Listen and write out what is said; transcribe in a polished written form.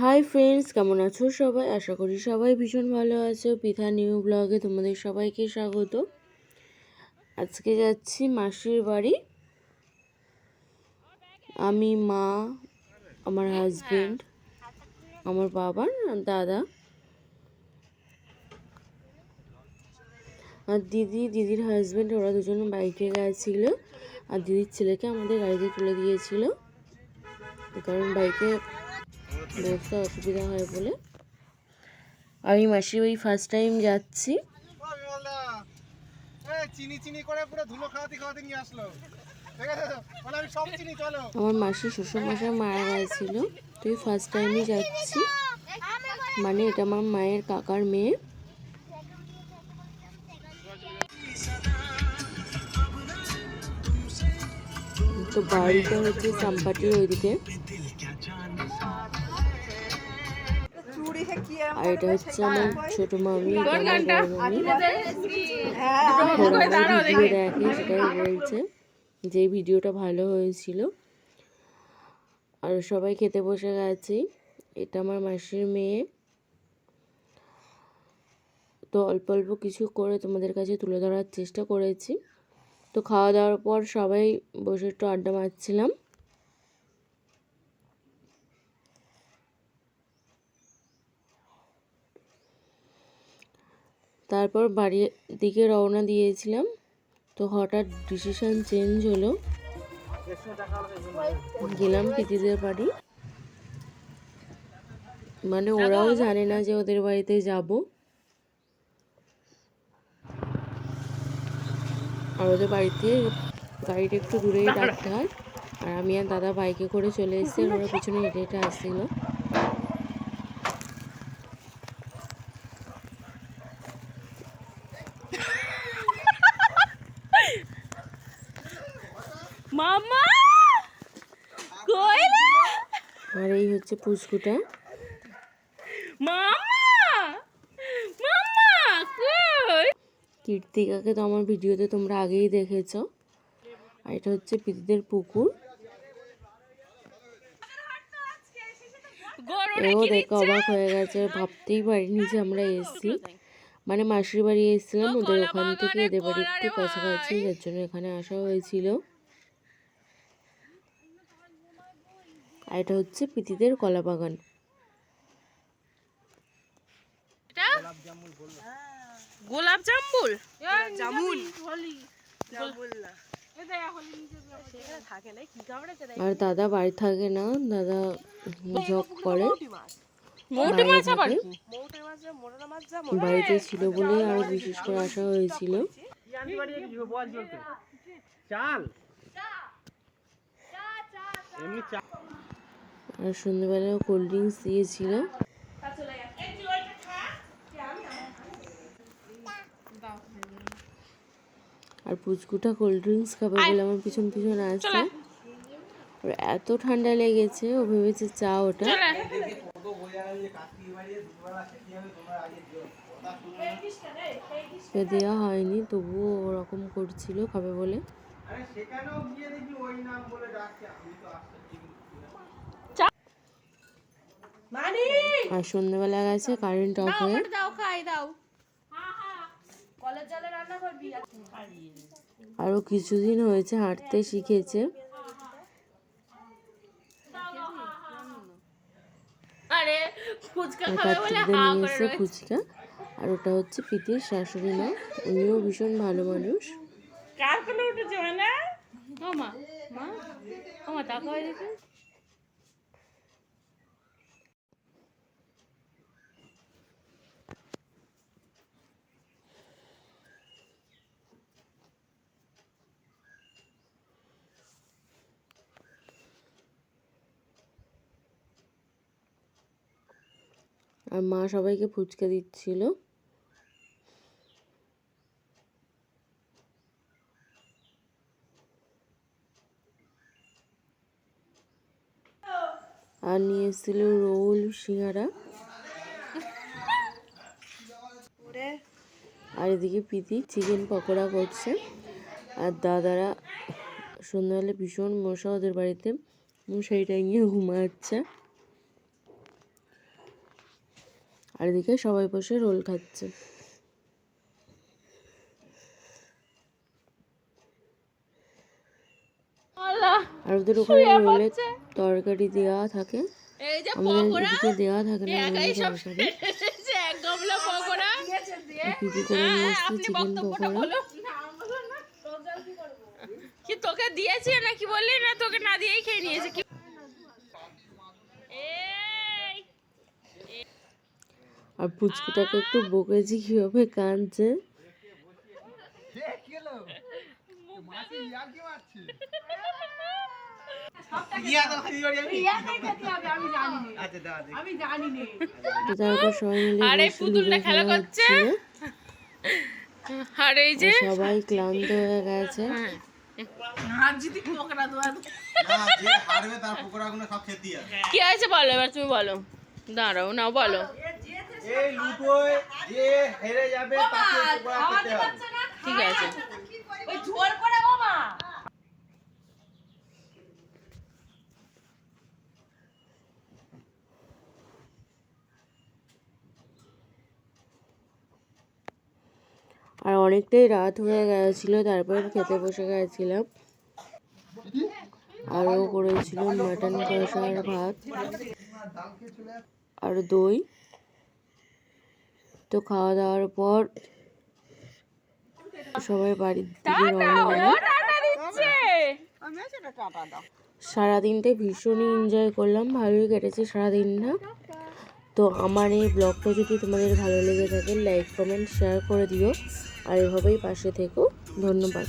Hi friends, কেমন আছো সবাই? আশা করি সবাই ভীষণ ভালো আছো। পিঠা নিউ ব্লগে তোমাদের সবাইকে স্বাগত। আজকে যাচ্ছি মাসির বাড়ি। আমি, মা, আমার হাজবেন্ড, আমার বাবা, দাদা আর দিদির হাজবেন্ড, ওরা দুজন বাইকে গেছিল আর দিদির ছেলেকে আমাদের গাড়িতে তুলে দিয়েছিল, কারণ বাইকে বসতে অসুবিধা হয় বলে। আমি মাসির বাড়ি ফার্স্ট টাইম যাচ্ছি। আমার মাসি শ্বশুরমশাই মারা গেছিল, তুই ফার্স্ট টাইমই যাচ্ছি। মানে এটা আমার মায়ের কাকার মেয়ে। তো বাড়িটা হচ্ছে সাম্পাটির ওইদিকে, আর এটা হচ্ছে আমার ছোট মামি, এটা আমার বড় মামি। ভিডিও দেখে সেটাই বলছে যে ভিডিওটা ভালো হয়েছিল। আর সবাই খেতে বসে গেছি। এটা আমার মাসির মেয়ে। তো অল্প অল্প কিছু করে তোমাদের কাছে তুলে ধরার চেষ্টা করেছি। তো খাওয়া দাওয়ার পর সবাই বসে একটু আড্ডা মারছিলাম। তারপর বাড়ির দিকে রওনা দিয়েছিলাম। তো হঠাৎ ডিসিশন চেঞ্জ হলো, গেলাম পিদিদের বাড়ি। মানে ওরাও জানে না যে ওদের বাড়িতে যাব। আর ওদের বাড়িতে গাড়িটা একটু দূরেই রাখতে হয়। আর আমি আর দাদা বাইকে করে চলে এসেছি, আর ওরা পিছনে হেঁটে হেঁটে আসছিল। মামা কইলে আর এই হচ্ছে পুচকুটা। মামা মামা কই কীর্তিকাকে তো আমার ভিডিওতে তোমরা আগেই দেখেছো। আর এটা হচ্ছে পিদিদের পুকুর। এও দেখে অবাক হয়ে গেছে, ভাবতেই পারিনি যে আমরা এসেছি। মানে মাসির বাড়ি এসেছিলাম, ওদের ওখান থেকে এদের বাড়ি একটু কাছাকাছি, যার জন্য এখানে আসা হয়েছিল। আর এটা হচ্ছে পিতিদের কলা বাগান। গোলাপ জামুল আর দাদা বাড়ি থাকে না, দাদা জব করে, বাড়িতে ছিল বলে আরো বিশেষ করে আসা হয়েছিল। আর সন্ধ্যেবেলায় কোল্ড ড্রিঙ্কস দিয়েছিল। আর পুচকুটা কোল্ড ড্রিঙ্কস খাবে বলে আমার পিছন পিছন আসছে। ওর এত ঠান্ডা লেগেছে, ও ভেবেছে চা ওটা। দেওয়া হয়নি, তবুও ওরকম করছিল খাবে বলে। আর সন্ধ্যেবেলা গেছে কারেন্ট অফ হয়ে। আরো কিছুদিন হয়েছে হাঁটতে শিখেছে। কার্তিকদের নিয়ে এসে ফুচকা। আর ওটা হচ্ছে পিতির শাশুড়ি মা, উনিও ভীষণ ভালো মানুষ। আর মা সবাইকে ফুচকা দিচ্ছিল। আর নিয়ে এসেছিল রোল, সিঙ্গারা। আর এদিকে প্রীতি চিকেন পকোড়া করছে। আর দাদারা সন্ধ্যাবেলা ভীষণ মশা ওদের বাড়িতে, মশারি টাঙিয়ে ঘুমাচ্ছে। আর এদিকে সবাই বসে রোল খাচ্ছে। আর ওদের ওখানে রোলে তরকারি দেওয়া থাকে, এই যে আমাদের পকোড়া এদিকে দেওয়া থাকে না একাই রোলে সব তরকারি। ফেলেছে, এক গামলা পকোড়া। কি কি করে নিয়ে এসেছি আপনি চিকেন বক্তব্যটা পকোড়া। বলো। কি তোকে দিয়েছি নাকি বললি না তোকে না দিয়েই খেয়ে নিয়েছে কি? এই আর পুচকুটাকে একটু বকেছি কিভাবে কাঁদছে। তো তারপর সবাই মিলে আর এই বসে পুতুলটা লুডো খেলা খেলা করছে। হচ্ছিল। আর এই যে আর সবাই ক্লান্ত হয়ে গেছে। কি আছে বলো, এবার তুমি বলো। দাঁড়াও না, বলো। এই লুটোয় যে হেরে যাবে তাকে পকোড়া খেতে হবে। ঠিক আছে। আর অনেকটাই রাত হয়ে গেছিল, তারপর খেতে বসে গেছিলাম। আরও করেছিল মাটন কষা আর ভাত আর দই। তো খাওয়া দাওয়ার পর সবাই বাড়ির দিকে রওনা হলো। সারাদিনটা ভীষণই এনজয় করলাম, ভালোই কেটেছে সারাদিনটা। তো আমার এই ব্লগটা যদি তোমাদের ভালো লেগে থাকে লাইক কমেন্ট শেয়ার করে দিও, আর এভাবেই পাশে থেকো। ধন্যবাদ।